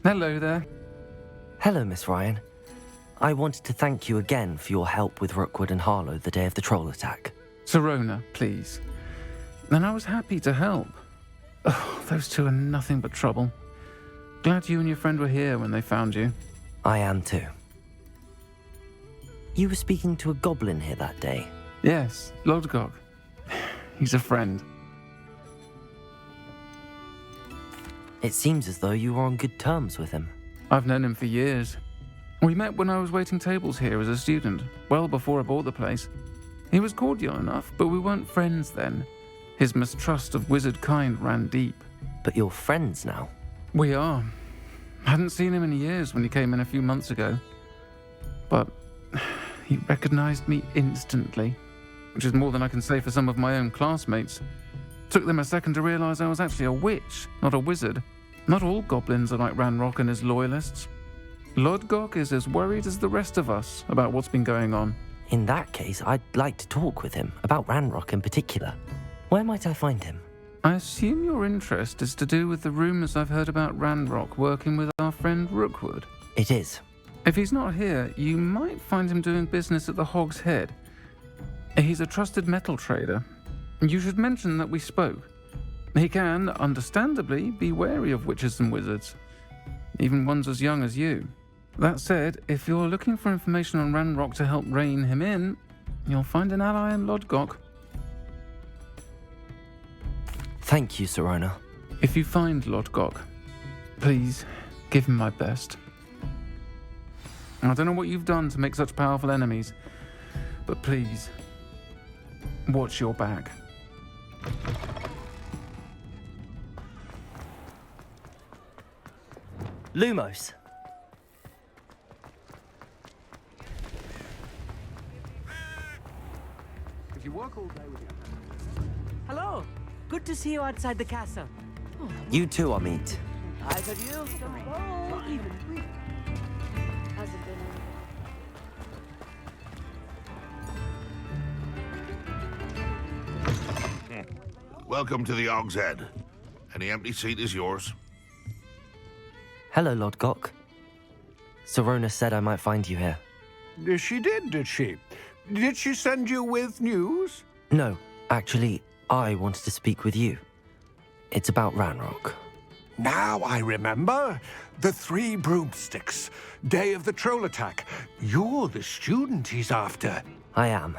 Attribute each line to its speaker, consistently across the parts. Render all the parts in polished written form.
Speaker 1: Hello there.
Speaker 2: Hello, Miss Ryan. I wanted to thank you again for your help with Rookwood and Harlow the day of the troll attack.
Speaker 1: Sirona, please. And I was happy to help. Oh, those two are nothing but trouble. Glad you and your friend were here when they found you.
Speaker 2: I am too. You were speaking to a goblin here that day.
Speaker 1: Yes, Lodgok. He's a friend.
Speaker 2: It seems as though you were on good terms with him.
Speaker 1: I've known him for years. We met when I was waiting tables here as a student, well before I bought the place. He was cordial enough, but we weren't friends then. His mistrust of wizard kind ran deep.
Speaker 2: But you're friends now.
Speaker 1: We are. Hadn't seen him in years when he came in a few months ago. But he recognized me instantly, which is more than I can say for some of my own classmates. Took them a second to realize I was actually a witch, not a wizard. Not all goblins are like Ranrock and his loyalists. Lodgok is as worried as the rest of us about what's been going on.
Speaker 2: In that case, I'd like to talk with him, about Ranrock in particular. Where might I find him?
Speaker 1: I assume your interest is to do with the rumors I've heard about Ranrock working with our friend Rookwood.
Speaker 2: It is.
Speaker 1: If he's not here, you might find him doing business at the Hog's Head. He's a trusted metal trader. You should mention that we spoke. He can, understandably, be wary of witches and wizards, even ones as young as you. That said, if you're looking for information on Ranrock to help rein him in, you'll find an ally in Lodgok.
Speaker 2: Thank you, Sirona.
Speaker 1: If you find Lodgok, please give him my best. I don't know what you've done to make such powerful enemies, but please, watch your back.
Speaker 2: Lumos.
Speaker 3: If you work all day with your
Speaker 4: Hello. Good to see you outside the castle.
Speaker 2: You too, Amit.
Speaker 4: I got you. Oh, even.
Speaker 5: Hasn't been
Speaker 6: Welcome to the Hog's Head. Any empty seat is yours.
Speaker 2: Hello, Lodgok. Sirona said I might find you here.
Speaker 3: She did she? Did she send you with news?
Speaker 2: No, actually, I wanted to speak with you. It's about Ranrock.
Speaker 3: Now I remember. The 3 broomsticks. Day of the troll attack. You're the student he's after.
Speaker 2: I am,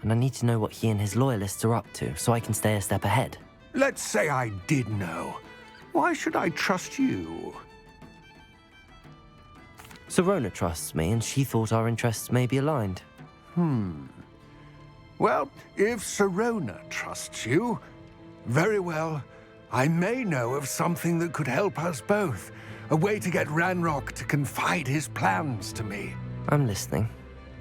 Speaker 2: and I need to know what he and his loyalists are up to so I can stay a step ahead.
Speaker 3: Let's say I did know. Why should I trust you?
Speaker 2: Sirona trusts me, and she thought our interests may be aligned.
Speaker 3: Well, if Sirona trusts you, very well. I may know of something that could help us both. A way to get Ranrock to confide his plans to me.
Speaker 2: I'm listening.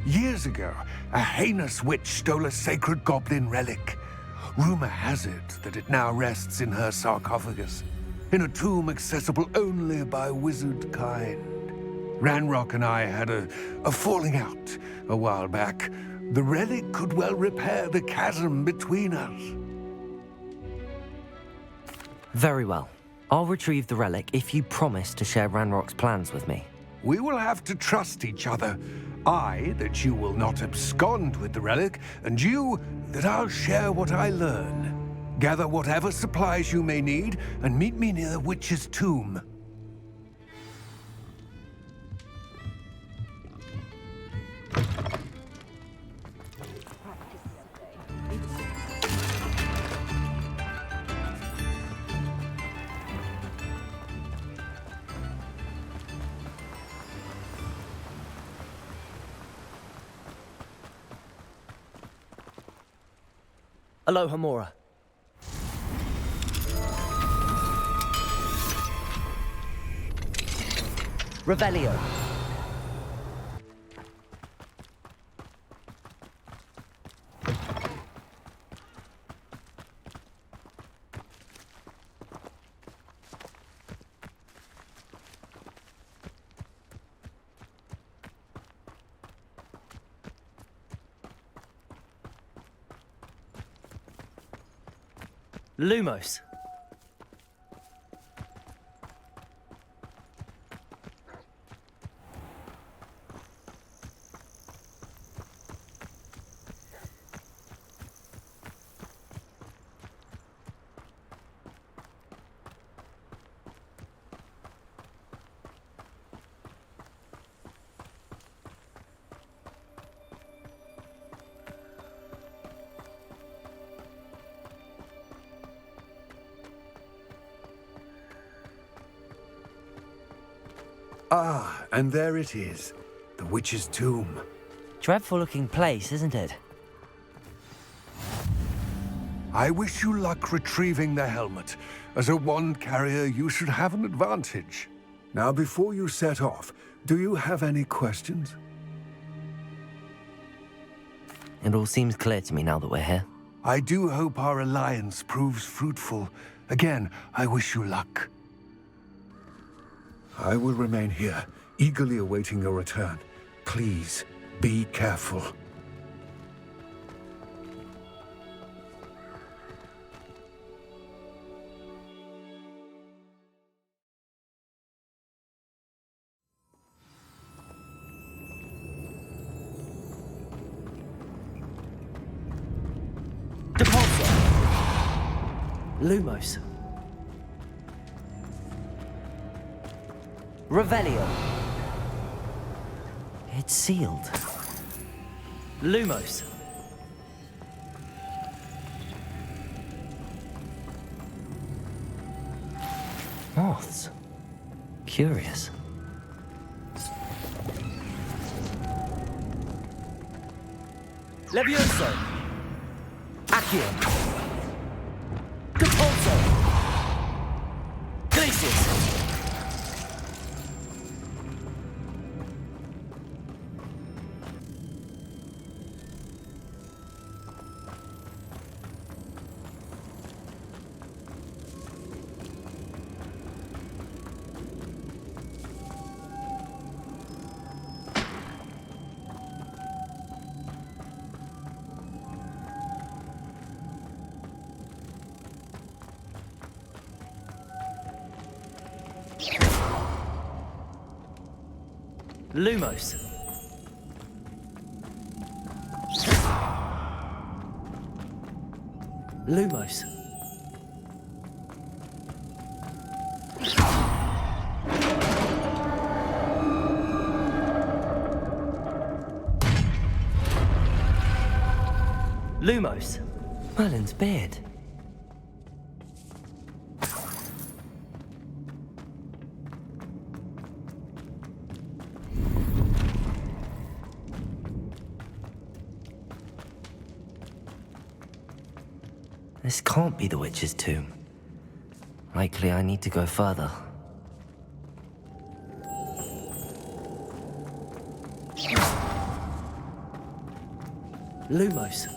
Speaker 3: Years ago, a heinous witch stole a sacred goblin relic. Rumor has it that it now rests in her sarcophagus, in a tomb accessible only by wizard kind. Ranrock and I had a falling out a while back. The relic could well repair the chasm between us.
Speaker 2: Very well. I'll retrieve the relic if you promise to share Ranrock's plans with me.
Speaker 3: We will have to trust each other. I, that you will not abscond with the relic, and you, that I'll share what I learn. Gather whatever supplies you may need, and meet me near the witch's tomb.
Speaker 2: Aloha Mora. Revelio. Lumos.
Speaker 3: Ah, and there it is. The witch's tomb.
Speaker 2: Dreadful looking place, isn't it?
Speaker 3: I wish you luck retrieving the helmet. As a wand carrier, you should have an advantage. Now, before you set off, do you have any questions?
Speaker 2: It all seems clear to me now that we're here.
Speaker 3: I do hope our alliance proves fruitful. Again, I wish you luck. I will remain here, eagerly awaiting your return. Please, be careful.
Speaker 2: Departure! Lumos. Revelio. It's sealed. Lumos. Moths. Curious. Levioso. Accio. Capulso. Glacius. Lumos. Lumos. Lumos. Merlin's beard. This can't be the witch's tomb. Likely I need to go further. Lumos.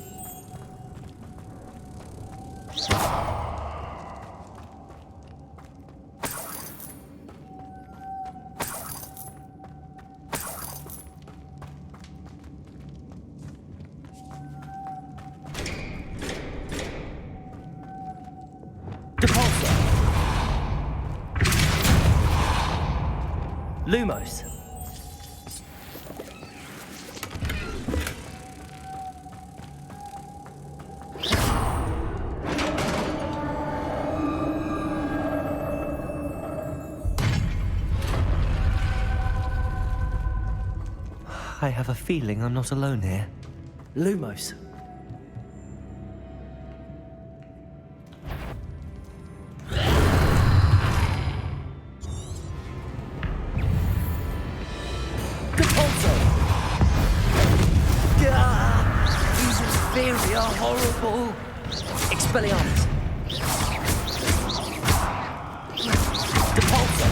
Speaker 2: Lumos. I have a feeling I'm not alone here. Lumos. They are horrible. Expelliarmus. Depulso.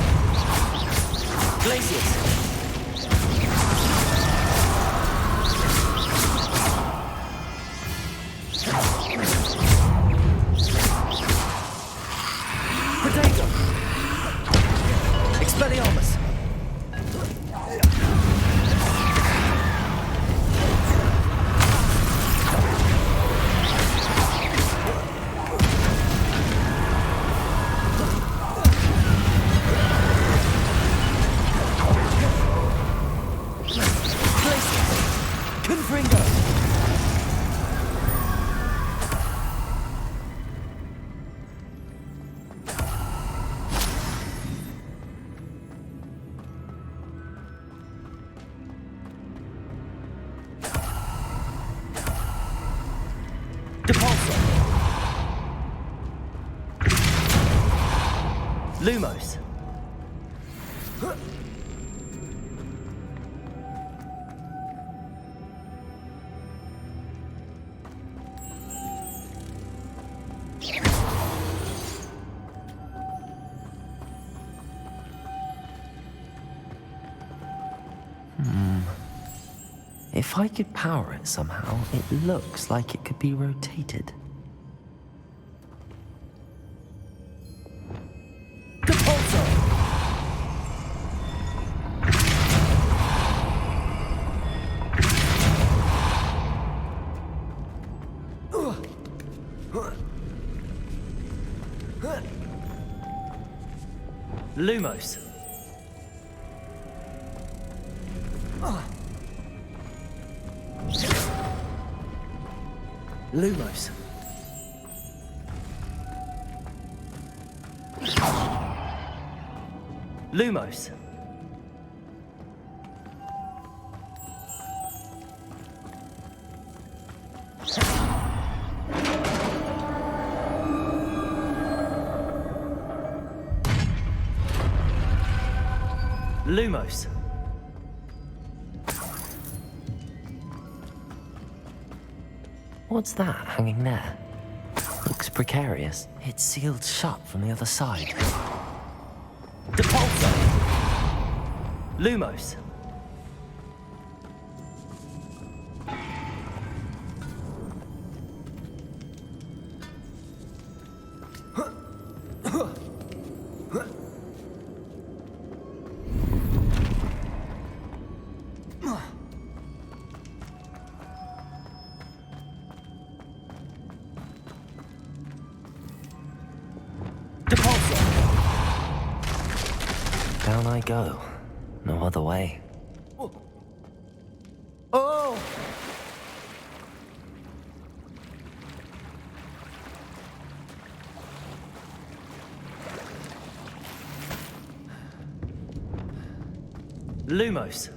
Speaker 2: Glacius. Potato. Expelliarmus. Depulso. Lumos. If I could power it somehow, it looks like it could be rotated. Depulso! Lumos. Lumos. Lumos. Lumos. What's that hanging there? Looks precarious. It's sealed shut from the other side. Depulso! Lumos. Down I go. No other way. Oh! Lumos.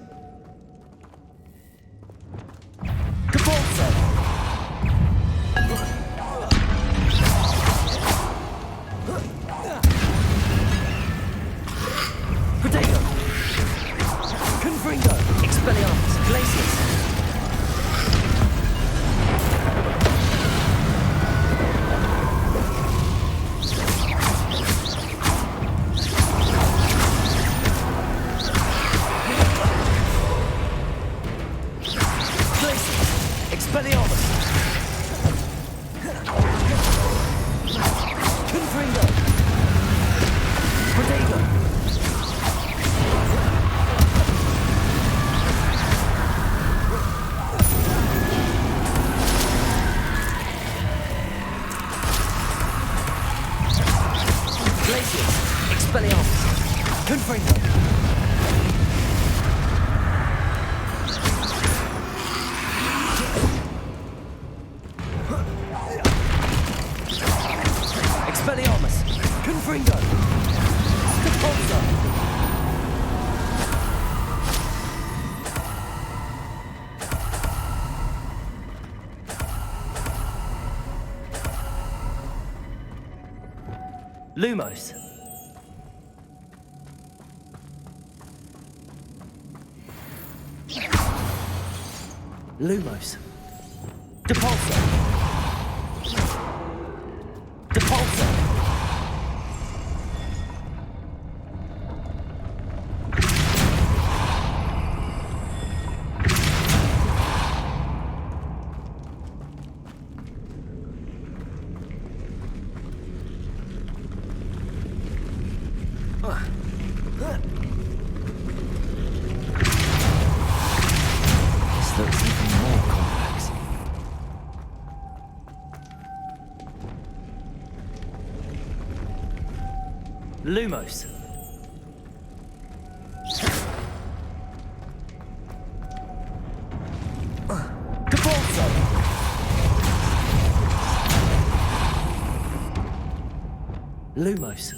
Speaker 2: Lumos. Lumos. Depulso. Depulso. Lumos. Depulso. Lumos.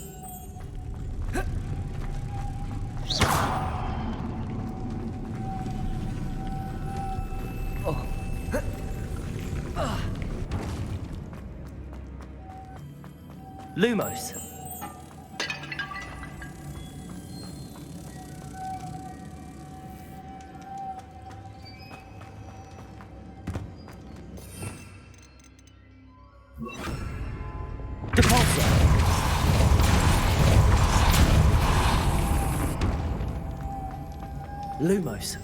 Speaker 2: Lumos. Depulso. Lumos.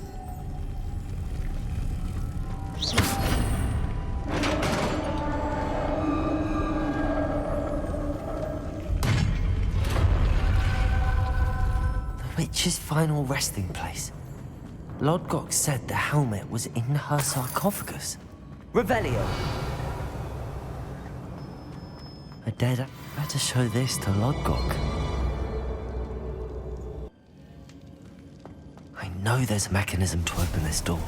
Speaker 2: witch's final resting place. Lodgok said the helmet was in her sarcophagus. Revelio! A dead... Better show this to Lodgok. I know there's a mechanism to open this door.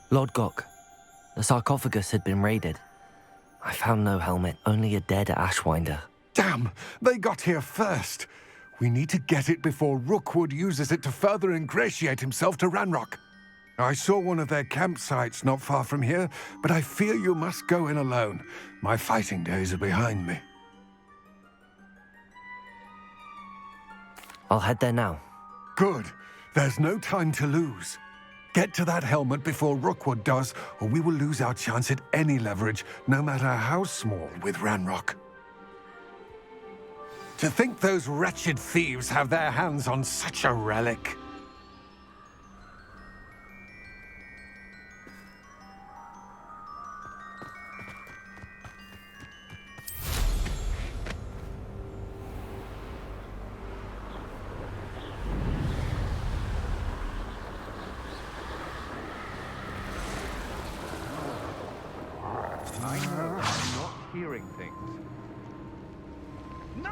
Speaker 2: Lodgok, the sarcophagus had been raided. I found no helmet, only a dead Ashwinder.
Speaker 3: Damn! They got here first. We need to get it before Rookwood uses it to further ingratiate himself to Ranrock. I saw one of their campsites not far from here, but I fear you must go in alone. My fighting days are behind me.
Speaker 2: I'll head there now.
Speaker 3: Good. There's no time to lose. Get to that helmet before Rookwood does, or we will lose our chance at any leverage, no matter how small, with Ranrock. To think those wretched thieves have their hands on such a relic.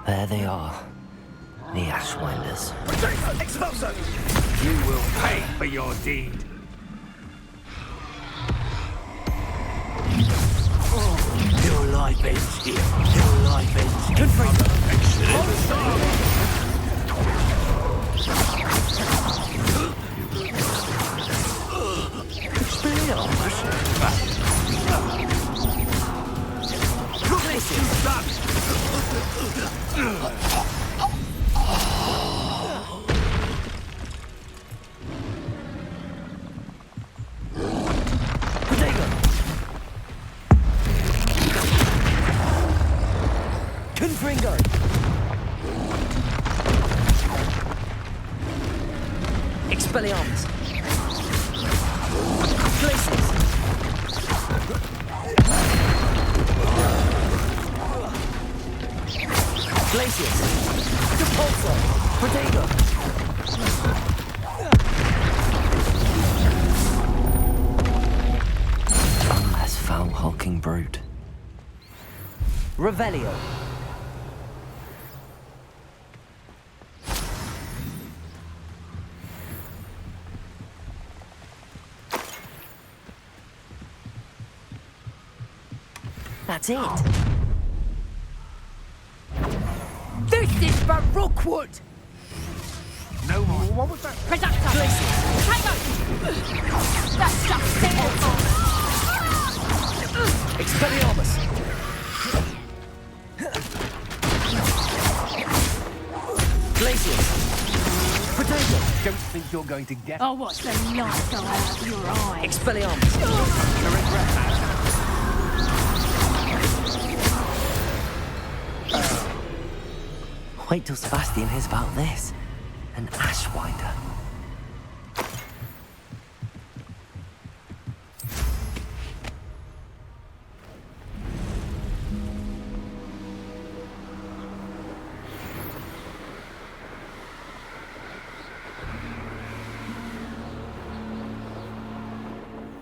Speaker 2: There they are. The Ashwinders.
Speaker 3: You will pay for your deed.
Speaker 4: Your life ends here. Your life ends here. Good
Speaker 2: Confringo! Expelliarmus! Glacius! Glacius! Depulso! Protego! One less foul hulking brute. Revelio! That's it.
Speaker 5: This is for Rookwood!
Speaker 3: No more. What was that?
Speaker 5: Predator! Hang on! That's just simple!
Speaker 2: Expelliarmus! Glacius! Potato!
Speaker 3: Don't think you're going to get...
Speaker 5: Oh, what's the light go out of your eye?
Speaker 2: Expelliarmus! Wait till Sebastian hears about this. An Ashwinder.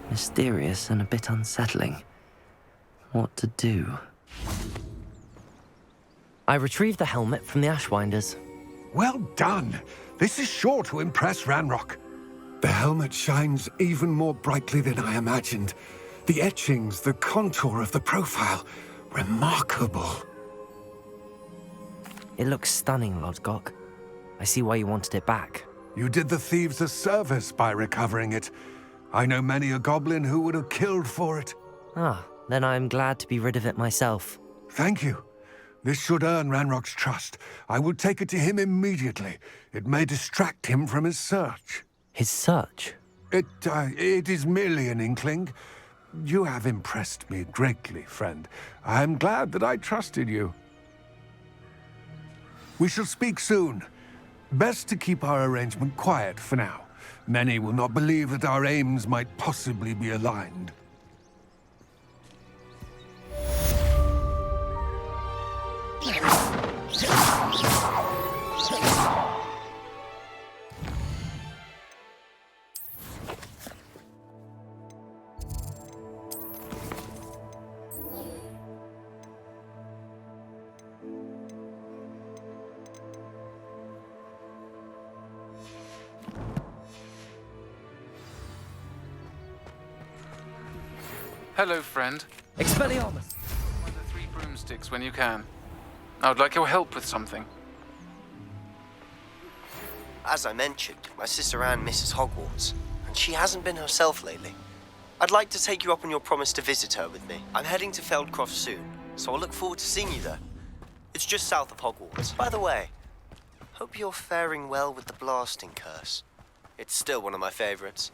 Speaker 2: Mysterious and a bit unsettling. What to do? I retrieved the helmet from the Ashwinders.
Speaker 3: Well done. This is sure to impress Ranrock. The helmet shines even more brightly than I imagined. The etchings, the contour of the profile. Remarkable.
Speaker 2: It looks stunning, Lodgok. I see why you wanted it back.
Speaker 3: You did the thieves a service by recovering it. I know many a goblin who would have killed for it.
Speaker 2: Ah, then I'm glad to be rid of it myself.
Speaker 3: Thank you. This should earn Ranrock's trust. I will take it to him immediately. It may distract him from his search.
Speaker 2: His search?
Speaker 3: It is merely an inkling. You have impressed me greatly, friend. I am glad that I trusted you. We shall speak soon. Best to keep our arrangement quiet for now. Many will not believe that our aims might possibly be aligned.
Speaker 1: Hello, friend.
Speaker 2: Expelliarmus!
Speaker 1: Find the 3 broomsticks when you can. I would like your help with something.
Speaker 7: As I mentioned, my sister Anne misses Hogwarts, and she hasn't been herself lately. I'd like to take you up on your promise to visit her with me. I'm heading to Feldcroft soon, so I'll look forward to seeing you there. It's just south of Hogwarts. By the way, hope you're faring well with the blasting curse. It's still one of my favorites.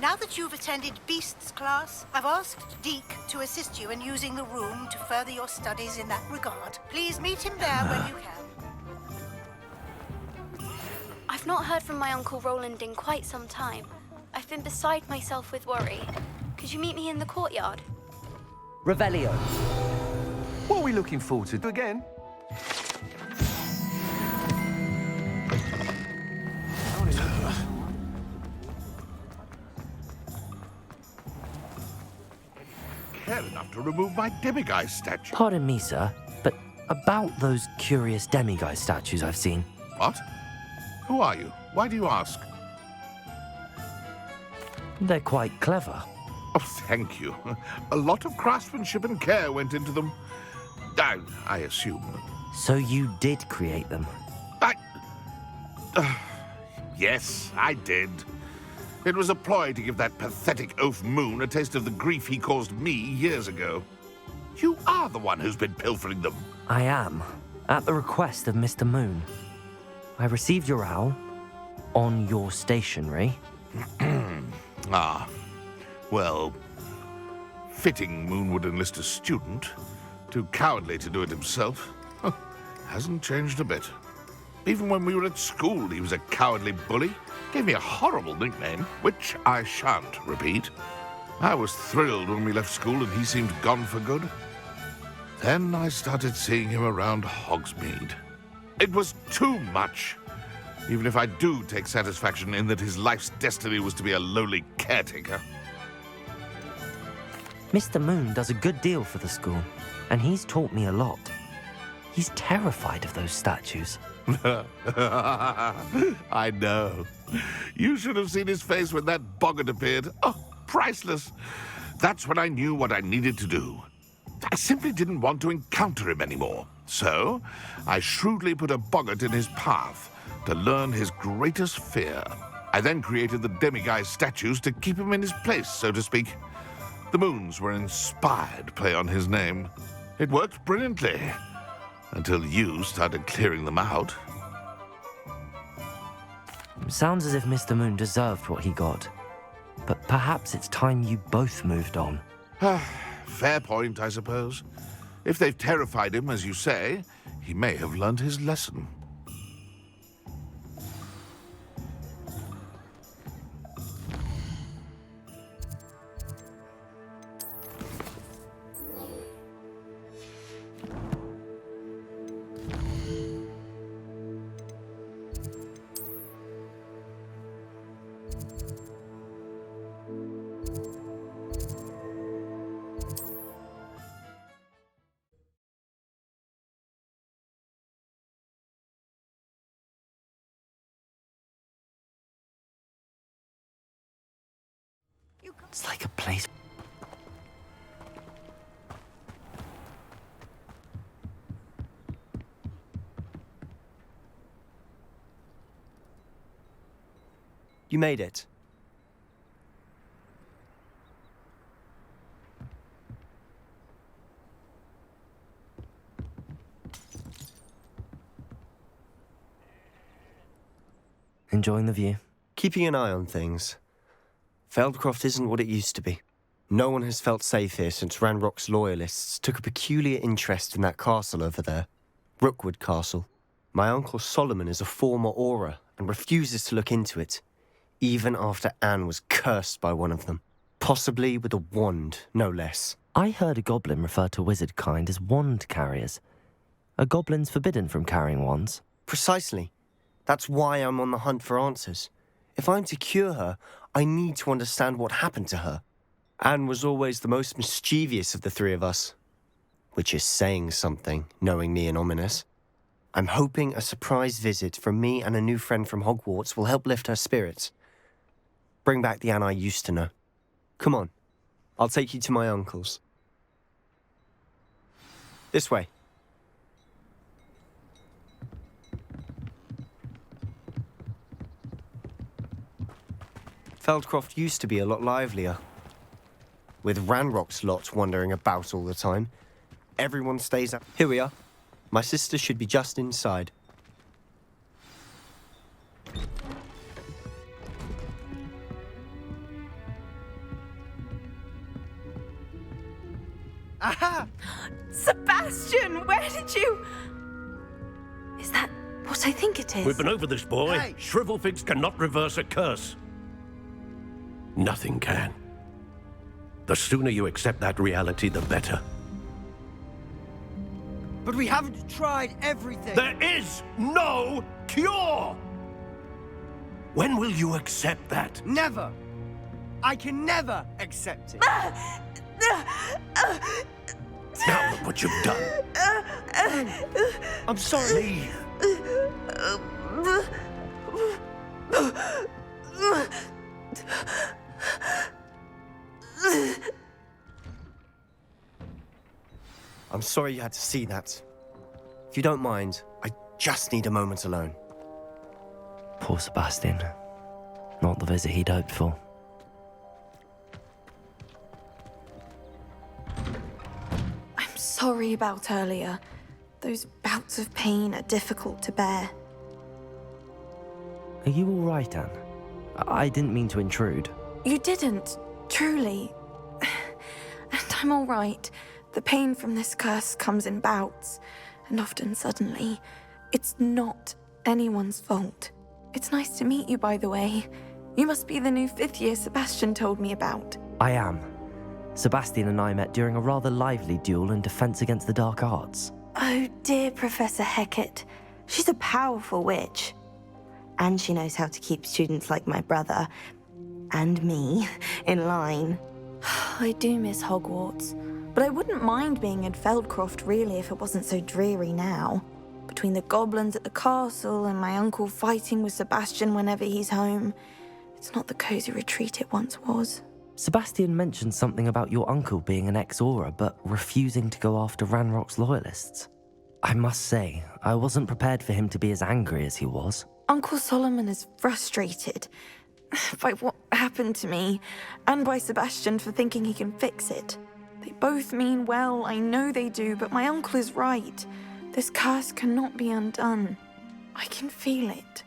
Speaker 8: Now that you've attended Beasts class, I've asked Deke to assist you in using the room to further your studies in that regard. Please meet him there when you can.
Speaker 9: I've not heard from my Uncle Roland in quite some time. I've been beside myself with worry. Could you meet me in the courtyard?
Speaker 2: Revelio.
Speaker 10: What are we looking forward to again?
Speaker 6: Care enough to remove my demiguise statue.
Speaker 2: Pardon me, sir, but about those curious demiguise statues I've seen.
Speaker 6: What? Who are you? Why do you ask?
Speaker 2: They're quite clever.
Speaker 6: Oh, thank you. A lot of craftsmanship and care went into them. I assume.
Speaker 2: So you did create them?
Speaker 6: Yes, I did. It was a ploy to give that pathetic oaf Moon a taste of the grief he caused me years ago. You are the one who's been pilfering them.
Speaker 2: I am, at the request of Mr. Moon. I received your owl on your stationery.
Speaker 6: Ah, well, fitting Moon would enlist a student. Too cowardly to do it himself. Hasn't changed a bit. Even when we were at school, he was a cowardly bully. Gave me a horrible nickname, which I shan't repeat. I was thrilled when we left school and he seemed gone for good. Then I started seeing him around Hogsmeade. It was too much. Even if I do take satisfaction in that his life's destiny was to be a lowly caretaker.
Speaker 2: Mr. Moon does a good deal for the school, and he's taught me a lot. He's terrified of those statues.
Speaker 6: I know. You should have seen his face when that boggart appeared. Oh, priceless. That's when I knew what I needed to do. I simply didn't want to encounter him anymore. So, I shrewdly put a boggart in his path to learn his greatest fear. I then created the demiguise statues to keep him in his place, so to speak. The moons were inspired play on his name. It worked brilliantly. Until you started clearing them out.
Speaker 2: Sounds as if Mr. Moon deserved what he got. But perhaps it's time you both moved on.
Speaker 6: Fair point, I suppose. If they've terrified him, as you say, he may have learned his lesson.
Speaker 2: It's like a place.
Speaker 7: You made it.
Speaker 2: Enjoying the view?
Speaker 7: Keeping an eye on things. Feldcroft isn't what it used to be. No one has felt safe here since Ranrock's loyalists took a peculiar interest in that castle over there. Rookwood Castle. My Uncle Solomon is a former Auror and refuses to look into it, even after Anne was cursed by one of them. Possibly with a wand, no less.
Speaker 2: I heard a goblin refer to wizard kind as wand carriers. Are goblins forbidden from carrying wands?
Speaker 7: Precisely. That's why I'm on the hunt for answers. If I'm to cure her, I need to understand what happened to her. Anne was always the most mischievous of the three of us. Which is saying something, knowing me and Ominous. I'm hoping a surprise visit from me and a new friend from Hogwarts will help lift her spirits. Bring back the Anne I used to know. Come on, I'll take you to my uncle's. This way. Feldcroft used to be a lot livelier. With Ranrock's lot wandering about all the time. Everyone stays up. Here we are. My sister should be just inside.
Speaker 5: Aha! Sebastian, where did you...
Speaker 11: Is that what I think it is?
Speaker 12: We've been over this, boy.
Speaker 3: Hey.
Speaker 12: Shrivelfigs cannot reverse a curse. Nothing can. The sooner you accept that reality, the better.
Speaker 4: But we haven't tried everything.
Speaker 12: There is no cure! When will you accept that?
Speaker 4: Never. I can never accept it.
Speaker 12: Now look what you've done.
Speaker 7: I'm sorry. I'm sorry you had to see that. If you don't mind, I just need a moment alone.
Speaker 2: Poor Sebastian. Not the visit he'd hoped for.
Speaker 11: I'm sorry about earlier. Those bouts of pain are difficult to bear.
Speaker 2: Are you all right, Anne? I didn't mean to intrude.
Speaker 11: You didn't, truly. And I'm all right. The pain from this curse comes in bouts, and often suddenly. It's not anyone's fault. It's nice to meet you, by the way. You must be the new 5th year Sebastian told me about.
Speaker 2: I am. Sebastian and I met during a rather lively duel in Defense Against the Dark Arts.
Speaker 11: Oh, dear Professor Hecat. She's a powerful witch. And she knows how to keep students like my brother, and me, in line. I do miss Hogwarts. But I wouldn't mind being in Feldcroft, really, if it wasn't so dreary now. Between the goblins at the castle and my uncle fighting with Sebastian whenever he's home, it's not the cozy retreat it once was.
Speaker 2: Sebastian mentioned something about your uncle being an ex-Auror, but refusing to go after Ranrock's loyalists. I must say, I wasn't prepared for him to be as angry as he was.
Speaker 11: Uncle Solomon is frustrated by what happened to me, and by Sebastian for thinking he can fix it. They both mean well, I know they do, but my uncle is right. This curse cannot be undone. I can feel it.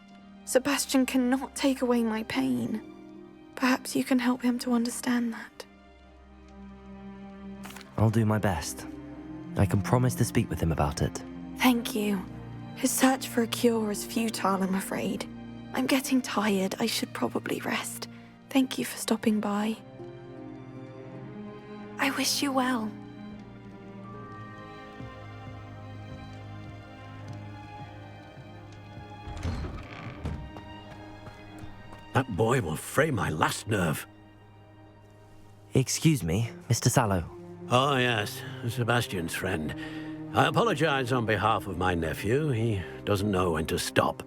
Speaker 11: Sebastian cannot take away my pain. Perhaps you can help him to understand that.
Speaker 2: I'll do my best. I can promise to speak with him about it.
Speaker 11: Thank you. His search for a cure is futile, I'm afraid. I'm getting tired. I should probably rest. Thank you for stopping by. I wish you well.
Speaker 12: That boy will fray my last nerve.
Speaker 2: Excuse me, Mr. Sallow.
Speaker 12: Oh, yes, Sebastian's friend. I apologize on behalf of my nephew. He doesn't know when to stop.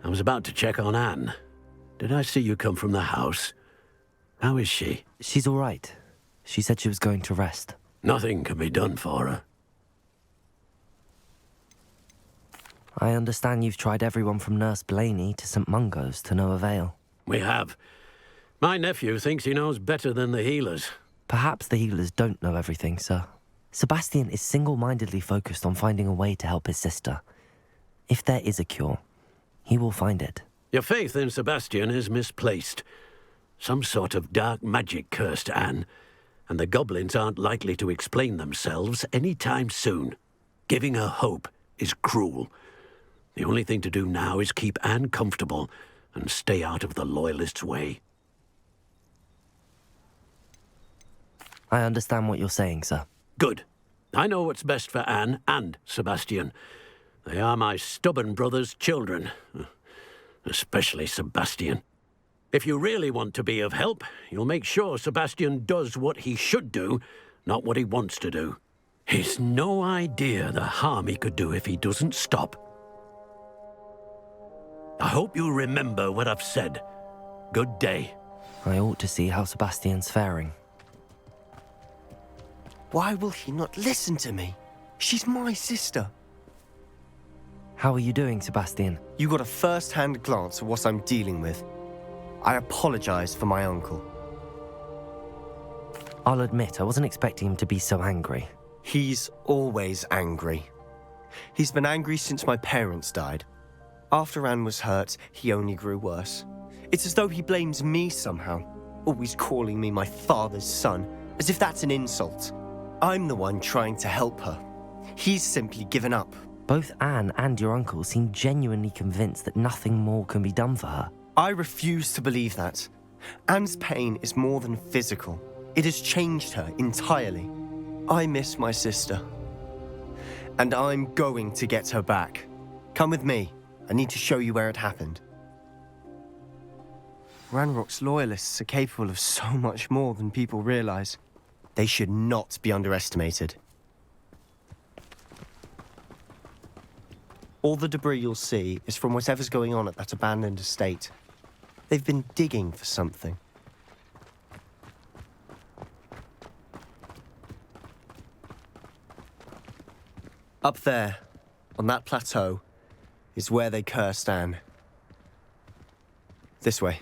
Speaker 12: I was about to check on Anne. Did I see you come from the house? How is she?
Speaker 2: She's all right. She said she was going to rest.
Speaker 12: Nothing can be done for her.
Speaker 2: I understand you've tried everyone from Nurse Blaney to St. Mungo's to no avail.
Speaker 12: We have. My nephew thinks he knows better than the healers.
Speaker 2: Perhaps the healers don't know everything, sir. Sebastian is single-mindedly focused on finding a way to help his sister. If there is a cure, he will find it.
Speaker 12: Your faith in Sebastian is misplaced. Some sort of dark magic cursed Anne, and the goblins aren't likely to explain themselves anytime soon. Giving her hope is cruel. The only thing to do now is keep Anne comfortable and stay out of the Loyalists' way.
Speaker 2: I understand what you're saying, sir.
Speaker 12: Good. I know what's best for Anne and Sebastian. They are my stubborn brother's children. Especially Sebastian. If you really want to be of help, you'll make sure Sebastian does what he should do, not what he wants to do. He's no idea the harm he could do if he doesn't stop. I hope you remember what I've said. Good day.
Speaker 2: I ought to see how Sebastian's faring.
Speaker 7: Why will he not listen to me? She's my sister.
Speaker 2: How are you doing, Sebastian?
Speaker 7: You got a first-hand glance at what I'm dealing with. I apologize for my uncle.
Speaker 2: I'll admit, I wasn't expecting him to be so angry.
Speaker 7: He's always angry. He's been angry since my parents died. After Anne was hurt, he only grew worse. It's as though he blames me somehow, always calling me my father's son, as if that's an insult. I'm the one trying to help her. He's simply given up.
Speaker 2: Both Anne and your uncle seem genuinely convinced that nothing more can be done for her.
Speaker 7: I refuse to believe that. Anne's pain is more than physical. It has changed her entirely. I miss my sister. And I'm going to get her back. Come with me. I need to show you where it happened. Ranrock's Loyalists are capable of so much more than people realize. They should not be underestimated. All the debris you'll see is from whatever's going on at that abandoned estate. They've been digging for something. Up there, on that plateau, is where they cursed Anne. This way.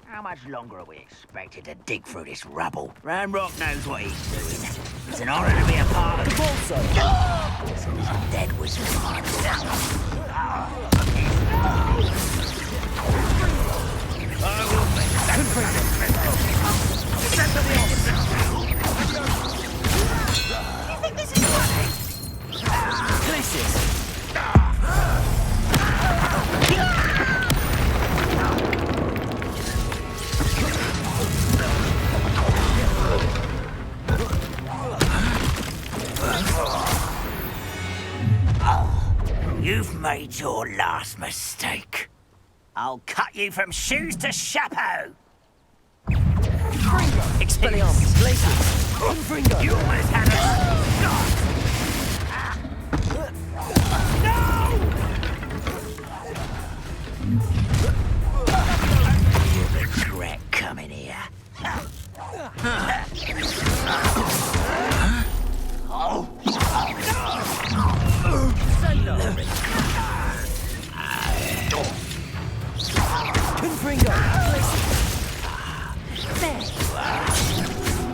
Speaker 4: How much longer are we expected to dig through this rubble? Ranrock knows what he's doing. It's an honor to be a part of it. Also, dead was fine.
Speaker 8: You think this is working?
Speaker 4: You've made your last mistake. I'll cut you from shoes to chapeau.
Speaker 13: Expelliarmus, Glacius, Confringo.
Speaker 4: You almost had a You'll regret coming here.
Speaker 13: Confringo,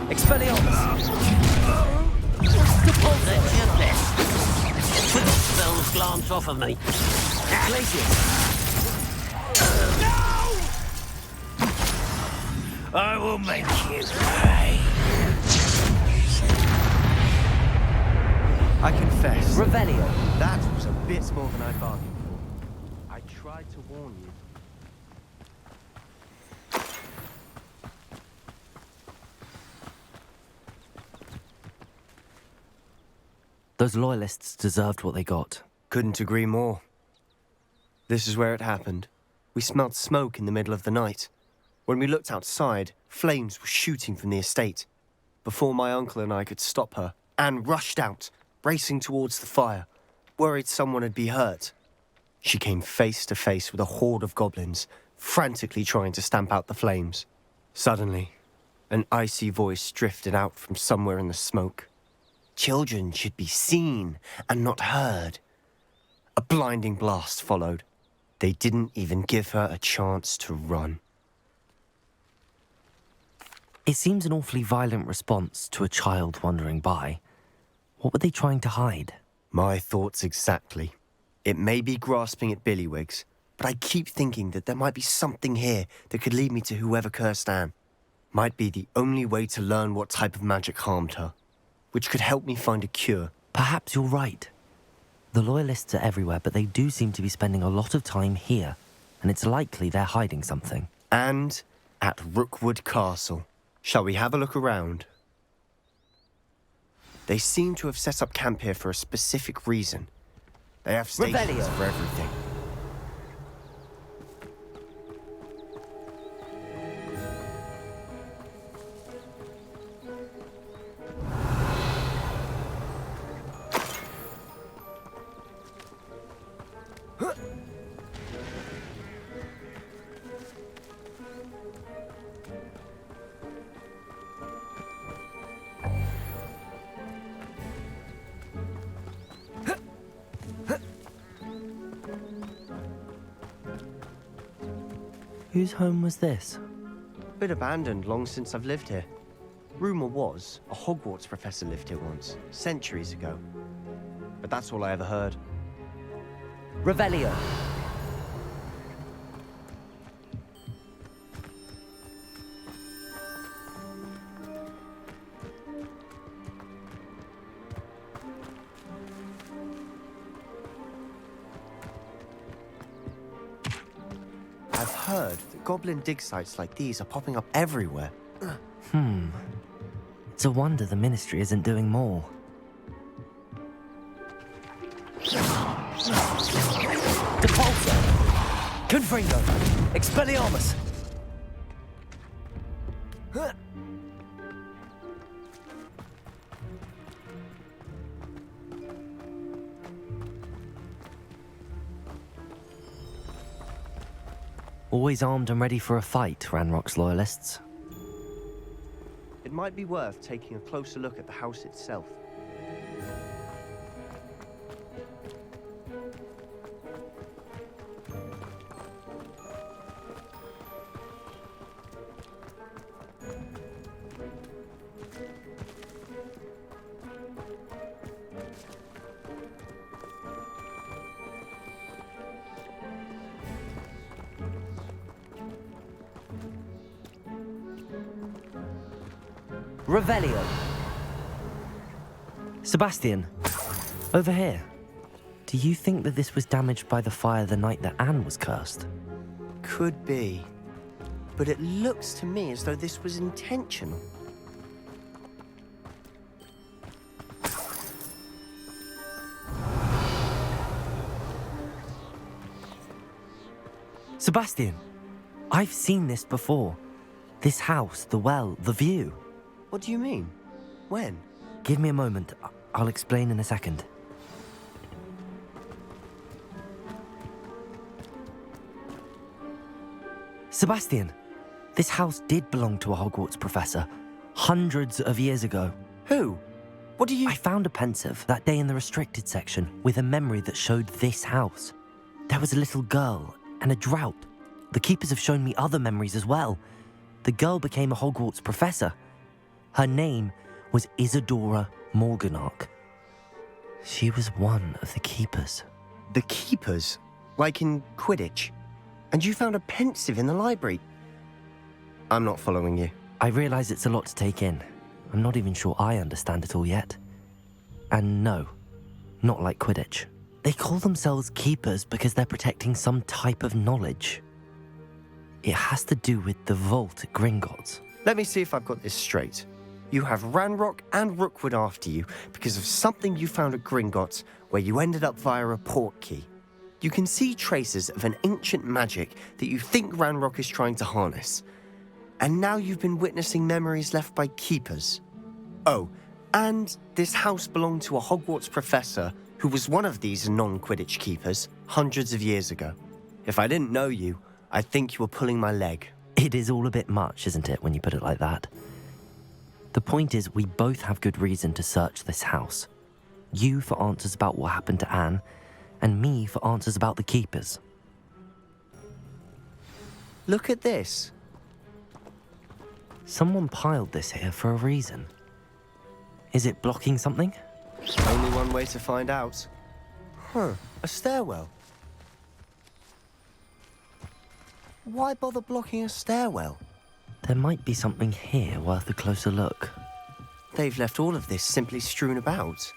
Speaker 13: Expelliarmus.
Speaker 12: That's your best. Put the spells glance off of me.
Speaker 13: Glacius.
Speaker 4: I will make you pay.
Speaker 7: I confess.
Speaker 13: Revelio.
Speaker 7: That was a bit more than I bargained for. I tried to warn you.
Speaker 2: Those Loyalists deserved what they got.
Speaker 7: Couldn't agree more. This is where it happened. We smelled smoke in the middle of the night. When we looked outside, flames were shooting from the estate. Before my uncle and I could stop her, Anne rushed out, racing towards the fire, worried someone had been hurt. She came face to face with a horde of goblins, frantically trying to stamp out the flames. Suddenly, an icy voice drifted out from somewhere in the smoke. Children should be seen and not heard. A blinding blast followed. They didn't even give her a chance to run.
Speaker 2: It seems an awfully violent response to a child wandering by. What were they trying to hide?
Speaker 7: My thoughts exactly. It may be grasping at billywhigs, but I keep thinking that there might be something here that could lead me to whoever cursed Anne. Might be the only way to learn what type of magic harmed her, which could help me find a cure.
Speaker 2: Perhaps you're right. The Loyalists are everywhere, but they do seem to be spending a lot of time here, and it's likely they're hiding something.
Speaker 7: And at Rookwood Castle. Shall we have a look around? They seem to have set up camp here for a specific reason. They have stations
Speaker 13: Revelio.
Speaker 7: for everything.
Speaker 2: Whose home was this?
Speaker 7: Been abandoned long since I've lived here. Rumour was a Hogwarts professor lived here once, centuries ago. But that's all I ever heard.
Speaker 13: Revelio.
Speaker 7: I've heard that goblin dig sites like these are popping up everywhere.
Speaker 2: It's a wonder the Ministry isn't doing more.
Speaker 13: Depulso. Confringo. Expelliarmus.
Speaker 2: Always armed and ready for a fight, Ranrock's Loyalists.
Speaker 7: It might be worth taking a closer look at the house itself.
Speaker 13: Revelio.
Speaker 2: Sebastian, over here. Do you think that this was damaged by the fire the night that Anne was cursed?
Speaker 7: Could be. But it looks to me as though this was intentional.
Speaker 2: Sebastian, I've seen this before. This house, the well, the view.
Speaker 7: What do you mean? When?
Speaker 2: Give me a moment. I'll explain in a second. Sebastian, this house did belong to a Hogwarts professor hundreds of years ago.
Speaker 7: Who? What do you...
Speaker 2: I found a pensive that day in the restricted section with a memory that showed this house. There was a little girl and a drought. The keepers have shown me other memories as well. The girl became a Hogwarts professor. Her name was Isadora Morganach. She was one of the keepers.
Speaker 7: The keepers? Like in Quidditch? And you found a pensive in the library? I'm not following you.
Speaker 2: I realize it's a lot to take in. I'm not even sure I understand it all yet. And no, not like Quidditch. They call themselves keepers because they're protecting some type of knowledge. It has to do with the vault at Gringotts.
Speaker 7: Let me see if I've got this straight. You have Ranrock and Rookwood after you because of something you found at Gringotts where you ended up via a port key. You can see traces of an ancient magic that you think Ranrock is trying to harness. And now you've been witnessing memories left by keepers. Oh, and this house belonged to a Hogwarts professor who was one of these non-Quidditch keepers hundreds of years ago. If I didn't know you, I'd think you were pulling my leg.
Speaker 2: It is all a bit much, isn't it, when you put it like that? The point is, we both have good reason to search this house. You for answers about what happened to Anne, and me for answers about the keepers.
Speaker 7: Look at this.
Speaker 2: Someone piled this here for a reason. Is it blocking something?
Speaker 7: Only one way to find out. A stairwell. Why bother blocking a stairwell?
Speaker 2: There might be something here worth a closer look.
Speaker 7: They've left all of this simply strewn about.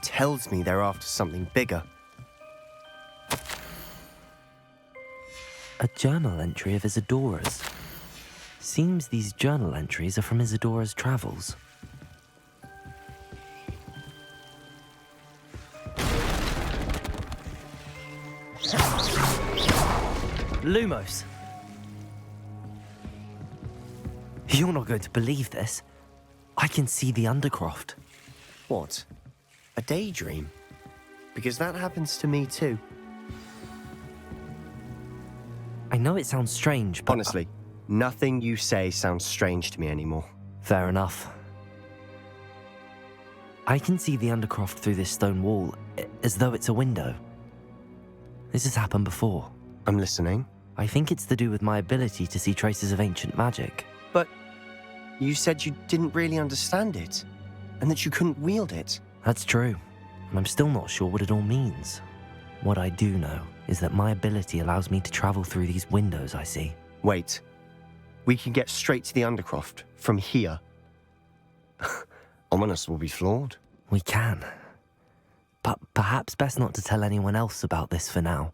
Speaker 7: Tells me they're after something bigger.
Speaker 2: A journal entry of Isadora's. Seems these journal entries are from Isadora's travels.
Speaker 13: Lumos.
Speaker 2: You're not going to believe this. I can see the Undercroft.
Speaker 7: What? A daydream? Because that happens to me too.
Speaker 2: I know it sounds strange, but...
Speaker 7: Honestly, nothing you say sounds strange to me anymore.
Speaker 2: Fair enough. I can see the Undercroft through this stone wall, as though it's a window. This has happened before.
Speaker 7: I'm listening.
Speaker 2: I think it's to do with my ability to see traces of ancient magic.
Speaker 7: But you said you didn't really understand it, and that you couldn't wield it.
Speaker 2: That's true, and I'm still not sure what it all means. What I do know is that my ability allows me to travel through these windows I see.
Speaker 7: Wait. We can get straight to the Undercroft from here. Ominous will be floored.
Speaker 2: We can. But perhaps best not to tell anyone else about this for now.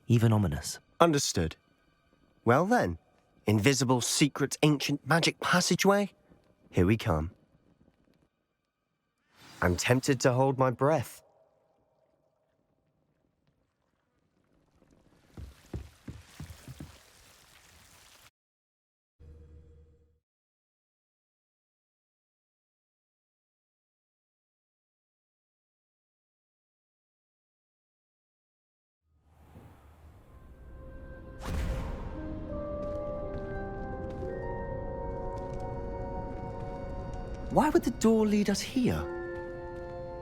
Speaker 2: Even Ominous.
Speaker 7: Understood. Well then, invisible, secret, ancient magic passageway? Here we come. I'm tempted to hold my breath. Why would the door lead us here?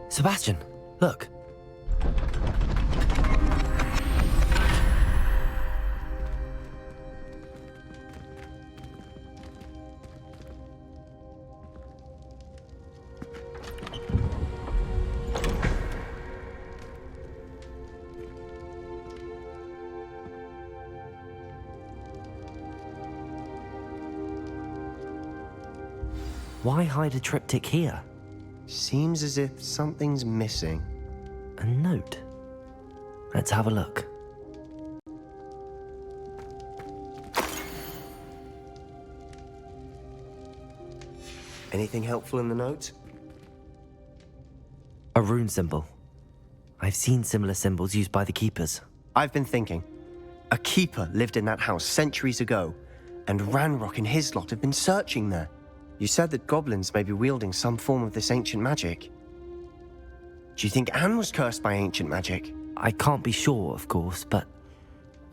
Speaker 2: Sebastian, look. Why hide a triptych here?
Speaker 7: Seems as if something's missing.
Speaker 2: A note. Let's have a look.
Speaker 7: Anything helpful in the note?
Speaker 2: A rune symbol. I've seen similar symbols used by the keepers.
Speaker 7: I've been thinking. A keeper lived in that house centuries ago, and Ranrock and his lot have been searching there. You said that goblins may be wielding some form of this ancient magic. Do you think Anne was cursed by ancient magic?
Speaker 2: I can't be sure, of course, but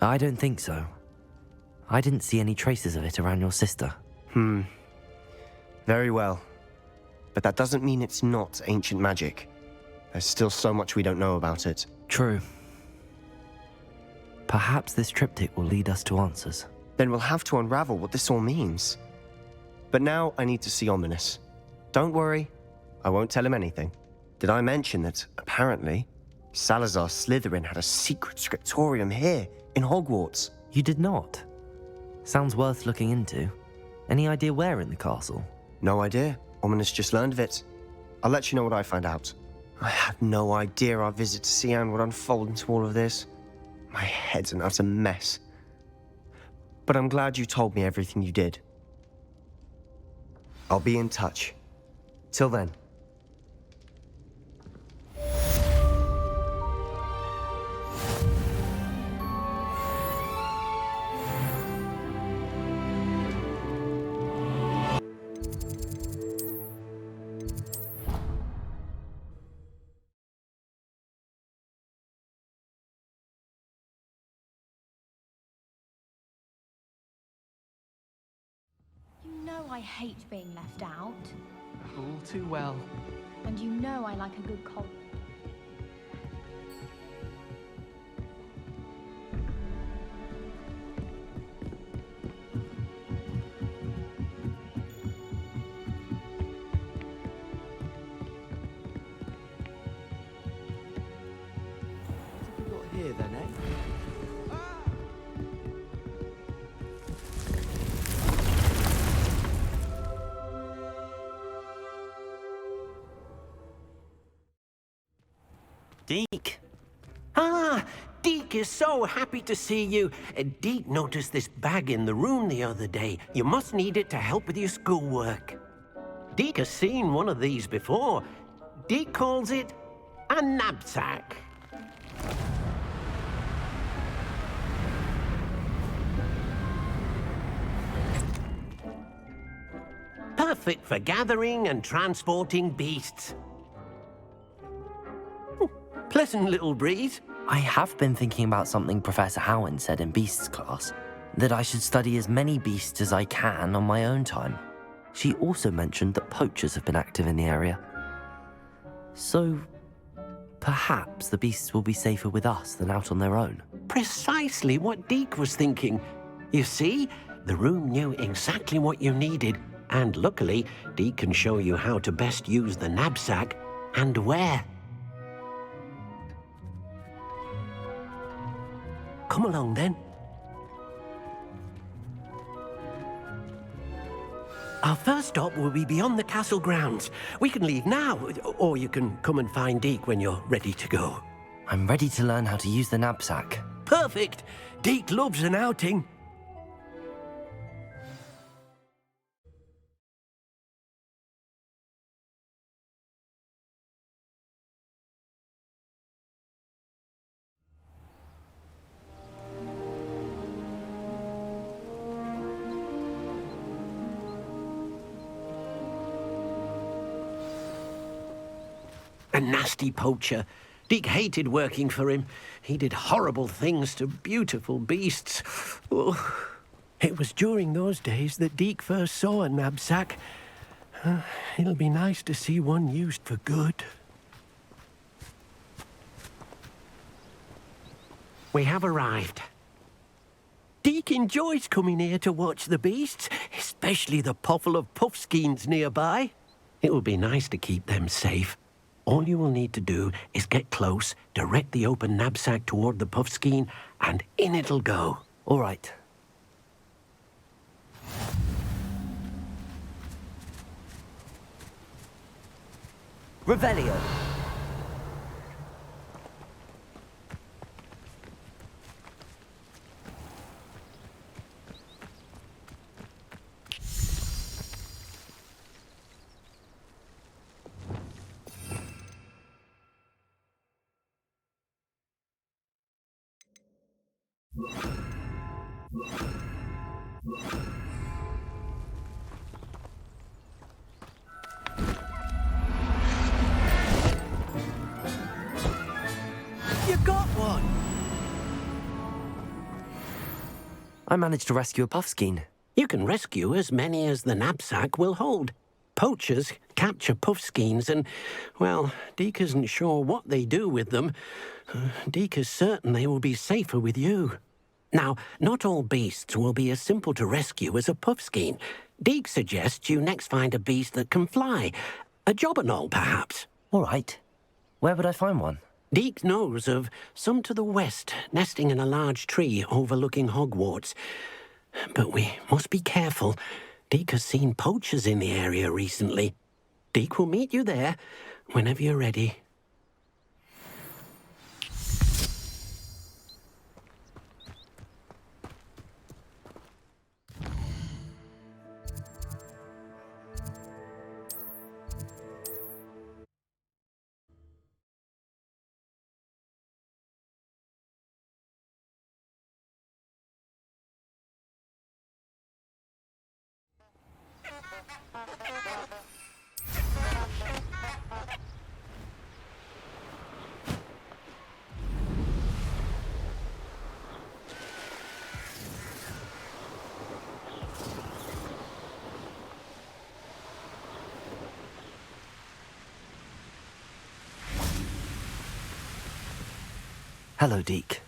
Speaker 2: I don't think so. I didn't see any traces of it around your sister.
Speaker 7: Very well. But that doesn't mean it's not ancient magic. There's still so much we don't know about it.
Speaker 2: True. Perhaps this triptych will lead us to answers.
Speaker 7: Then we'll have to unravel what this all means. But now I need to see Ominous. Don't worry, I won't tell him anything. Did I mention that, apparently, Salazar Slytherin had a secret scriptorium here, in Hogwarts?
Speaker 2: You did not? Sounds worth looking into. Any idea where in the castle?
Speaker 7: No idea. Ominous just learned of it. I'll let you know what I find out. I had no idea our visit to Sian would unfold into all of this. My head's an utter mess. But I'm glad you told me everything you did. I'll be in touch. Till then.
Speaker 14: I hate being left out.
Speaker 10: All too well.
Speaker 14: And you know I like a good cold.
Speaker 10: What have we got here then, eh?
Speaker 2: Deke.
Speaker 12: Ah, Deke is so happy to see you. Deke noticed this bag in the room the other day. You must need it to help with your schoolwork. Deke has seen one of these before. Deke calls it a knapsack. Perfect for gathering and transporting beasts. Pleasant little breeze.
Speaker 2: I have been thinking about something Professor Howard said in Beasts class, that I should study as many beasts as I can on my own time. She also mentioned that poachers have been active in the area. So, perhaps the beasts will be safer with us than out on their own.
Speaker 12: Precisely what Deke was thinking. You see, the room knew exactly what you needed, and luckily, Deke can show you how to best use the knapsack and where. Come along, then. Our first stop will be beyond the castle grounds. We can leave now, or you can come and find Deke when you're ready to go.
Speaker 2: I'm ready to learn how to use the knapsack.
Speaker 12: Perfect! Deke loves an outing. A nasty poacher. Deke hated working for him. He did horrible things to beautiful beasts. Oh. It was during those days that Deke first saw a knapsack. It'll be nice to see one used for good. We have arrived. Deke enjoys coming here to watch the beasts, especially the potful of puffskeins nearby. It will be nice to keep them safe. All you will need to do is get close, direct the open knapsack toward the puffskein, and in it'll go.
Speaker 2: All right. Revelio.
Speaker 12: You got one!
Speaker 2: I managed to rescue a puffskein.
Speaker 12: You can rescue as many as the knapsack will hold. Poachers capture puffskeins and, well, Deke isn't sure what they do with them. Deke is certain they will be safer with you. Now, not all beasts will be as simple to rescue as a puffskein. Deke suggests you next find a beast that can fly. A jobberknoll, perhaps.
Speaker 2: All right. Where would I find one?
Speaker 12: Deke knows of some to the west, nesting in a large tree overlooking Hogwarts. But we must be careful. Deke has seen poachers in the area recently. Deke will meet you there whenever you're ready.
Speaker 2: Hello, Deke.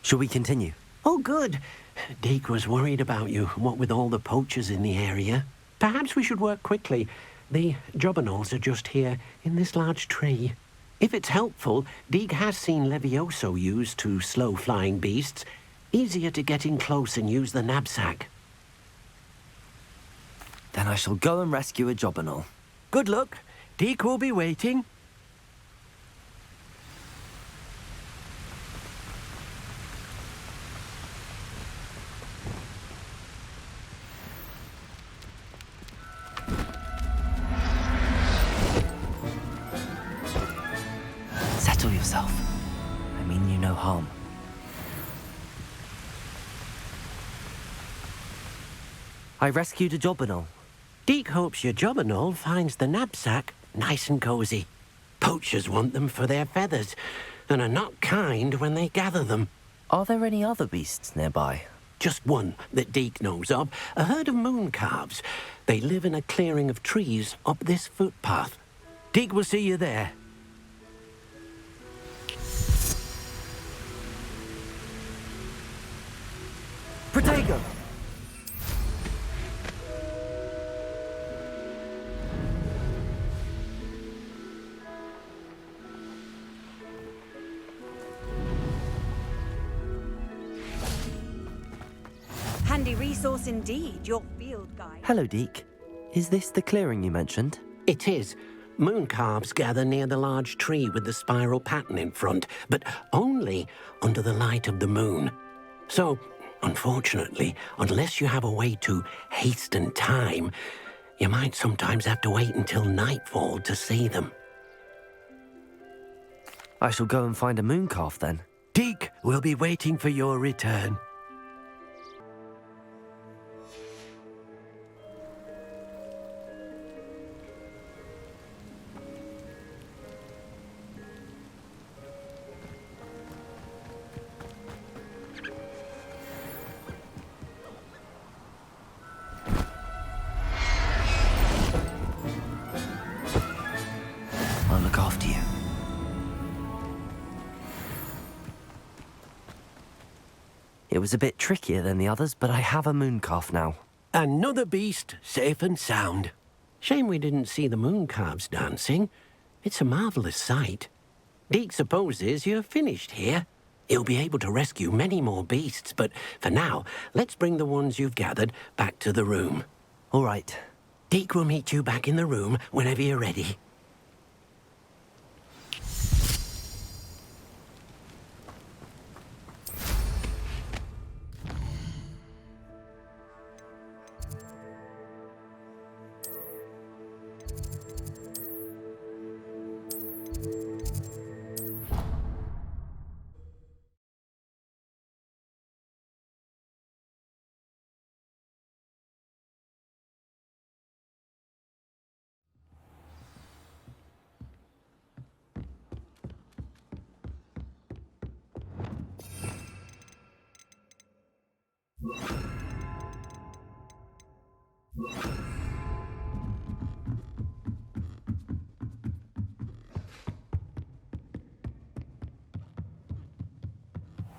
Speaker 2: Shall we continue?
Speaker 12: Oh, good. Deke was worried about you, what with all the poachers in the area. Perhaps we should work quickly. The jobberknolls are just here, in this large tree. If it's helpful, Deke has seen Levioso used to slow flying beasts. Easier to get in close and use the knapsack.
Speaker 2: Then I shall go and rescue a jobberknoll.
Speaker 12: Good luck. Deke will be waiting.
Speaker 2: harm. I rescued a Jobberknoll.
Speaker 12: Deke hopes your Jobberknoll finds the knapsack nice and cozy. Poachers want them for their feathers, and are not kind when they gather them.
Speaker 2: Are there any other beasts nearby?
Speaker 12: Just one that Deke knows of, a herd of moon calves. They live in a clearing of trees up this footpath. Deke will see you there.
Speaker 2: Protego!
Speaker 15: Handy resource indeed, your field guide.
Speaker 2: Hello, Deke. Is this the clearing you mentioned?
Speaker 12: It is. Moon calves gather near the large tree with the spiral pattern in front, but only under the light of the moon. So, unfortunately, unless you have a way to hasten time, you might sometimes have to wait until nightfall to see them.
Speaker 2: I shall go and find a moon calf then.
Speaker 12: Deke will be waiting for your return.
Speaker 2: I'll look after you. It was a bit trickier than the others, but I have a moon calf now.
Speaker 12: Another beast, safe and sound. Shame we didn't see the moon calves dancing. It's a marvellous sight. Deke supposes you're finished here. He'll be able to rescue many more beasts, but for now, let's bring the ones you've gathered back to the room.
Speaker 2: All right.
Speaker 12: Deke will meet you back in the room whenever you're ready.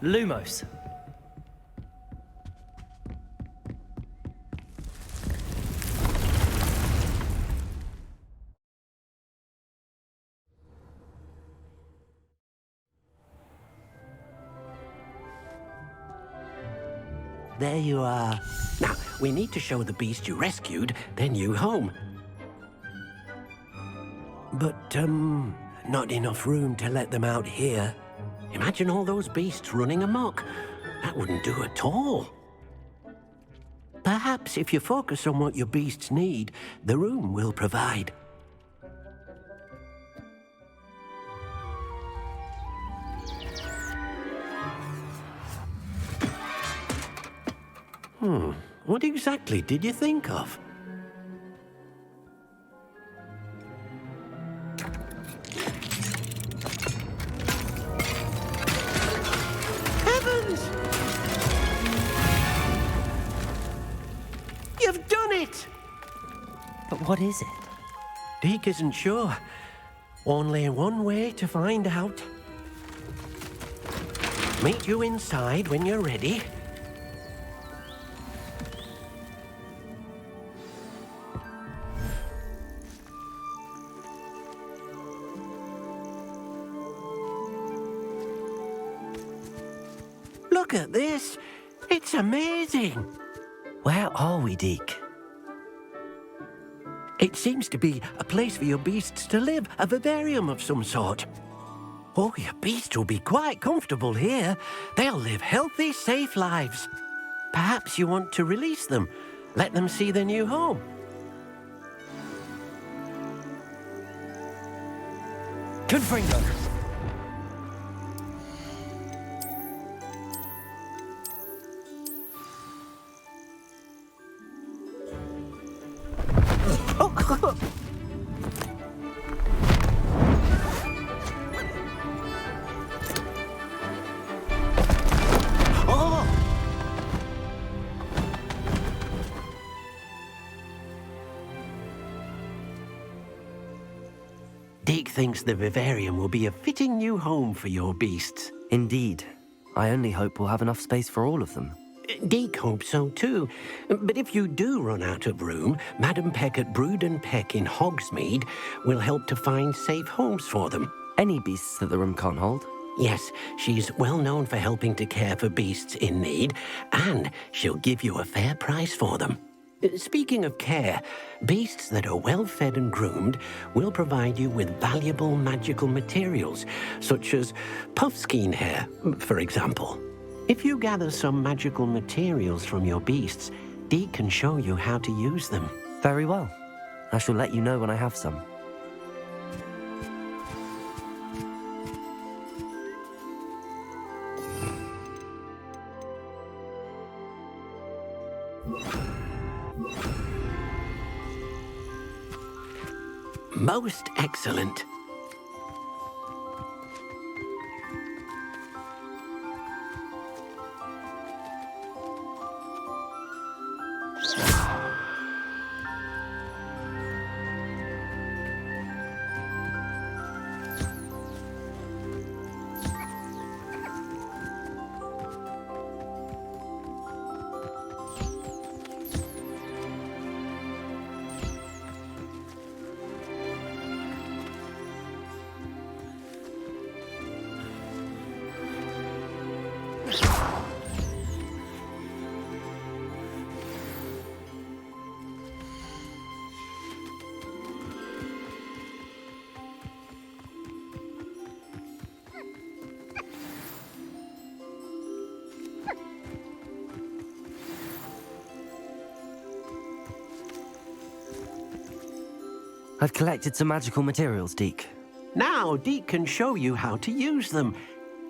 Speaker 13: Lumos.
Speaker 12: There you are. Now, we need to show the beast you rescued their new home. But, not enough room to let them out here. Imagine all those beasts running amok. That wouldn't do at all. Perhaps if you focus on what your beasts need, the room will provide. What exactly did you think of? Heavens! You've done it!
Speaker 2: But what is it?
Speaker 12: Deke isn't sure. Only one way to find out. Meet you inside when you're ready. Look at this. It's amazing.
Speaker 2: Where are we, Deke?
Speaker 12: It seems to be a place for your beasts to live, a vivarium of some sort. Oh, your beasts will be quite comfortable here. They'll live healthy, safe lives. Perhaps you want to release them, let them see their new home.
Speaker 13: Confringo.
Speaker 12: Deke thinks the vivarium will be a fitting new home for your beasts.
Speaker 2: Indeed. I only hope we'll have enough space for all of them.
Speaker 12: Deke hopes so too. But if you do run out of room, Madam Peck at Brood and Peck in Hogsmeade will help to find safe homes for them.
Speaker 2: Any beasts that the room can't hold?
Speaker 12: Yes, she's well known for helping to care for beasts in need, and she'll give you a fair price for them. Speaking of care, beasts that are well fed and groomed will provide you with valuable magical materials, such as puffskein hair, for example. If you gather some magical materials from your beasts, Deke can show you how to use them.
Speaker 2: Very well. I shall let you know when I have some.
Speaker 12: Most excellent.
Speaker 2: I've collected some magical materials, Deke.
Speaker 12: Now Deke can show you how to use them.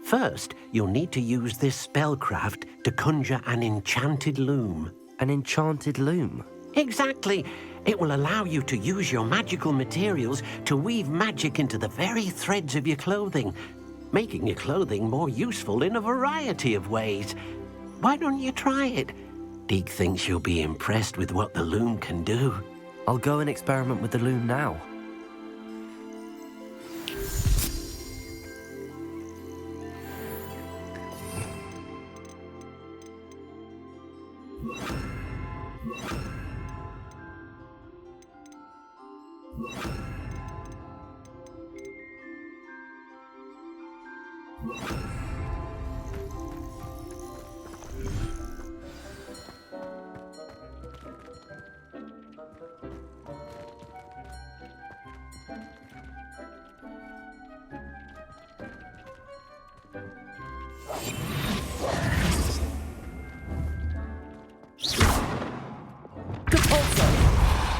Speaker 12: First, you'll need to use this spellcraft to conjure an enchanted loom.
Speaker 2: An enchanted loom?
Speaker 12: Exactly. It will allow you to use your magical materials to weave magic into the very threads of your clothing, making your clothing more useful in a variety of ways. Why don't you try it? Deke thinks you'll be impressed with what the loom can do.
Speaker 2: I'll go and experiment with the loom now.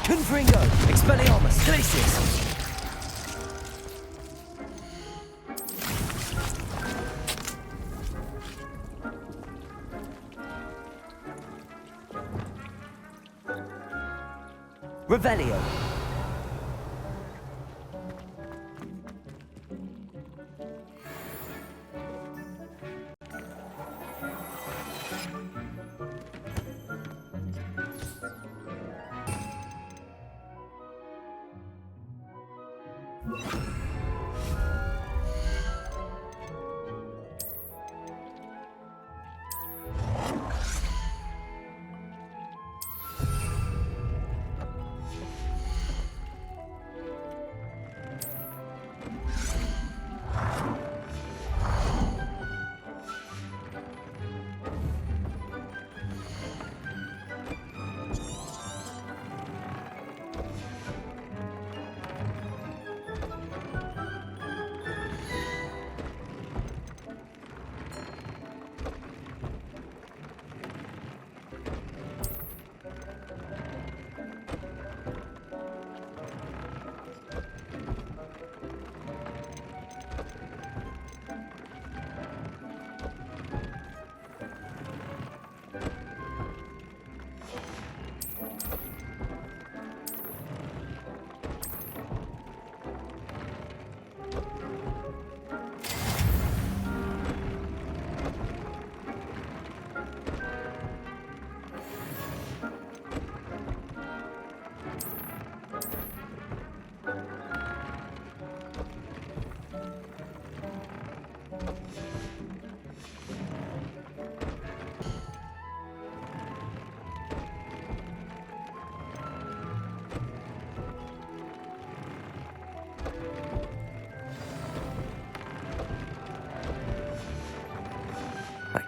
Speaker 13: Confringo! Expelliarmus! Glacius! Revelio!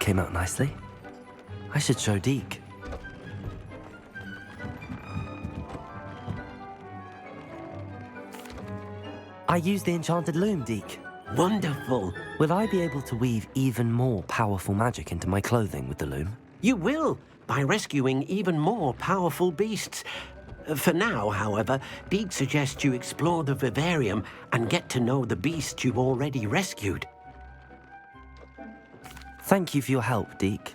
Speaker 2: came out nicely. I should show Deke. I used the enchanted loom, Deke.
Speaker 12: Wonderful.
Speaker 2: Will I be able to weave even more powerful magic into my clothing with the loom?
Speaker 12: You will, by rescuing even more powerful beasts. For now, however, Deke suggests you explore the vivarium and get to know the beasts you've already rescued.
Speaker 2: Thank you for your help, Deke.